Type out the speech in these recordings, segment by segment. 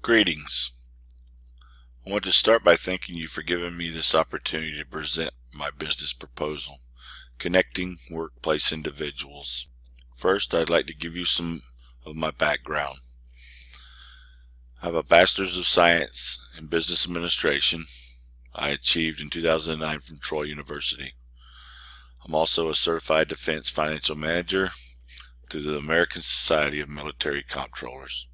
Greetings. I want to start by thanking you for giving me this opportunity to present my business proposal, Connecting Workplace Individuals. First, I'd like to give you some of my background. I have a Bachelor's of Science in Business Administration I achieved in 2009 from Troy University. I'm also a Certified Defense Financial Manager through the American Society of Military Comptrollers.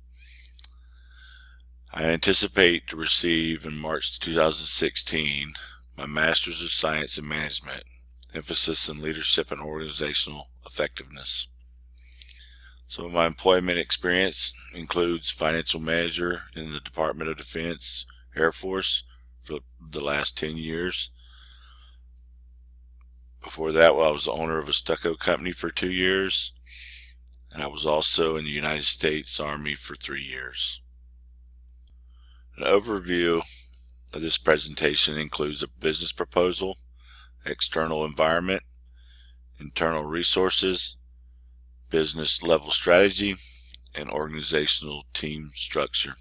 I anticipate to receive in March 2016 my Master's of Science in Management, emphasis in leadership and organizational effectiveness. Some of my employment experience includes financial manager in the Department of Defense, Air Force for the last 10 years. Before that, I was the owner of a stucco company for 2 years, and I was also in the United States Army for 3 years. An overview of this presentation includes a business proposal, external environment, internal resources, business level strategy, and organizational team structure.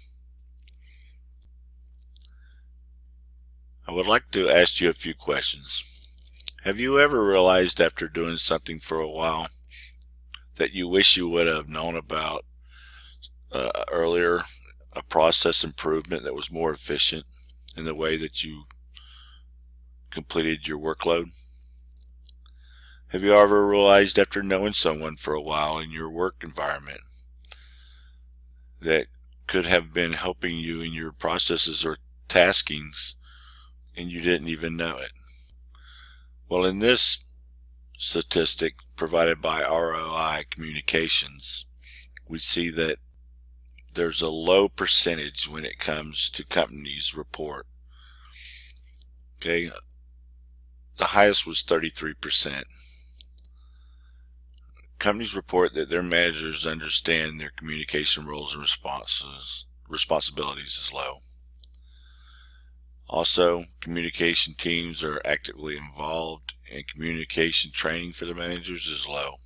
I would like to ask you a few questions. Have you ever realized after doing something for a while that you wish you would have known about earlier, a process improvement that was more efficient in the way that you completed your workload? Have you ever realized after knowing someone for a while in your work environment that could have been helping you in your processes or taskings and you didn't even know it? Well, in this statistic provided by ROI Communications, we see that there's a low percentage when it comes to companies report. Okay, the highest was 33%. Companies report that their managers understand their communication roles and responsibilities is low. Also, communication teams are actively involved and communication training for the managers is low.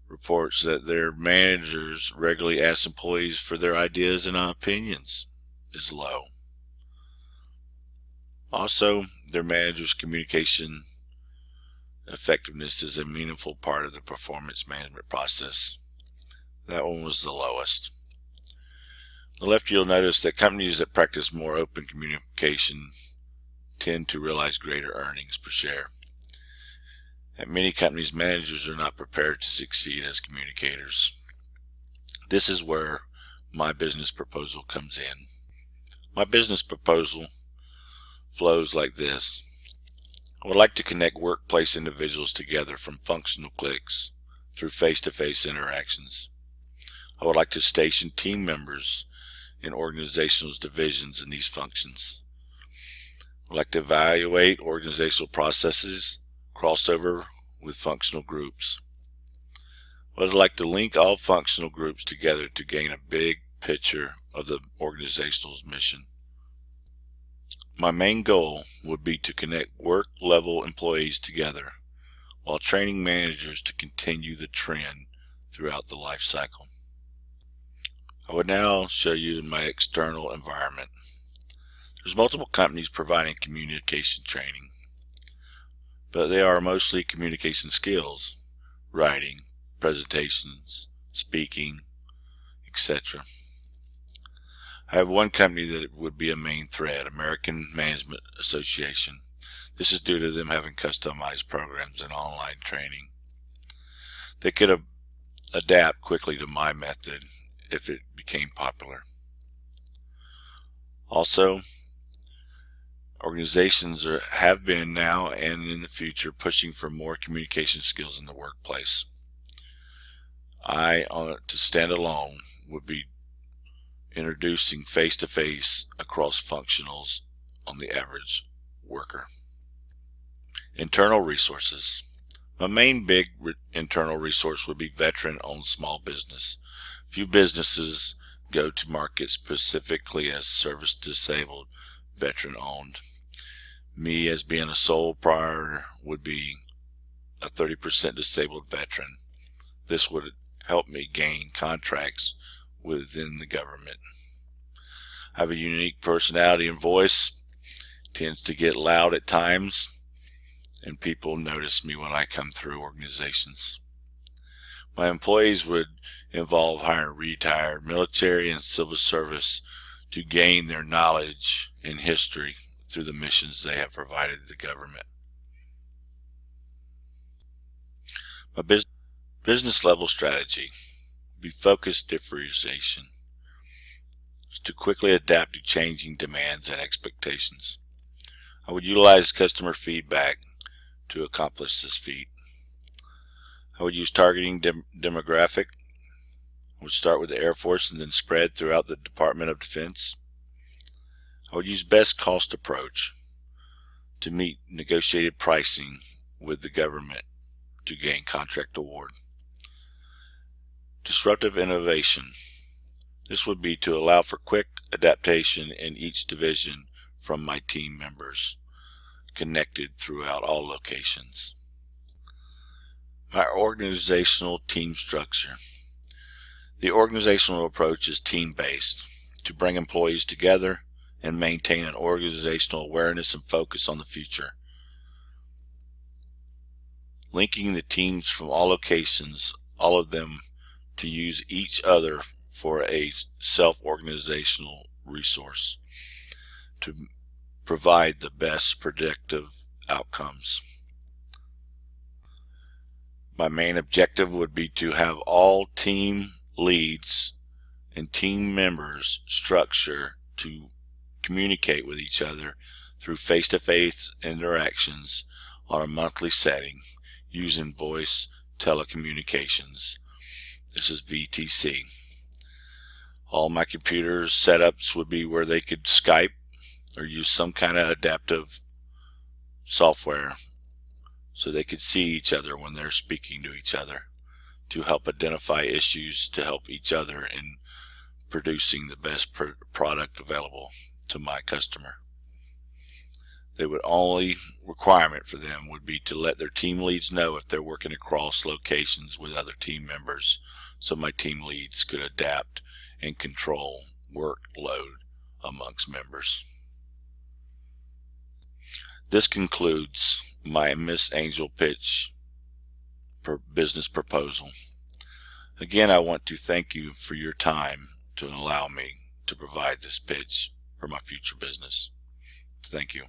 Reports that their managers regularly ask employees for their ideas and opinions is low. Also, their managers' communication effectiveness is a meaningful part of the performance management process. That one was the lowest. On the left, you'll notice that companies that practice more open communication tend to realize greater earnings per share. At many companies, managers are not prepared to succeed as communicators. This is where my business proposal comes in. My business proposal flows like this. I would like to connect workplace individuals together from functional cliques through face-to-face interactions. I would like to station team members in organizational divisions in these functions. I would like to evaluate organizational processes crossover with functional groups. I would like to link all functional groups together to gain a big picture of the organizational mission. My main goal would be to connect work-level employees together while training managers to continue the trend throughout the life cycle. I would now show you my external environment. There's multiple companies providing communication training, but they are mostly communication skills, writing, presentations, speaking, etc. I have one company that would be a main thread, American Management Association. This is due to them having customized programs and online training. They could adapt quickly to my method if it became popular. Also, organizations have been now and in the future pushing for more communication skills in the workplace. To stand alone, would be introducing face-to-face across functionals on the average worker. Internal resources. My main big internal resource would be veteran-owned small business. Few businesses go to market specifically as service-disabled, veteran-owned. Me, as being a sole proprietor, would be a 30% disabled veteran. This would help me gain contracts within the government. I have a unique personality and voice, tends to get loud at times, and people notice me when I come through organizations. My employees would involve hiring retired military and civil service to gain their knowledge and history through the missions they have provided the government. My business level strategy would be focused differentiation to quickly adapt to changing demands and expectations. I would utilize customer feedback to accomplish this feat. I would use targeting demographic. I would start with the Air Force and then spread throughout the Department of Defense. I would use best cost approach to meet negotiated pricing with the government to gain contract award. Disruptive innovation. This would be to allow for quick adaptation in each division from my team members connected throughout all locations. My organizational team structure. The organizational approach is team-based to bring employees together and maintain an organizational awareness and focus on the future. Linking the teams from all locations, all of them, to use each other for a self-organizational resource to provide the best predictive outcomes. My main objective would be to have all team leads and team members structure to communicate with each other through face-to-face interactions on a monthly setting using voice telecommunications. This is VTC. All my computer setups would be where they could Skype or use some kind of adaptive software so they could see each other when they're speaking to each other to help identify issues, to help each other in producing the best product available to my customer. The only requirement for them would be to let their team leads know if they're working across locations with other team members, so my team leads could adapt and control workload amongst members. This concludes my Miss Angel pitch business proposal. Again, I want to thank you for your time to allow me to provide this pitch for my future business. Thank you.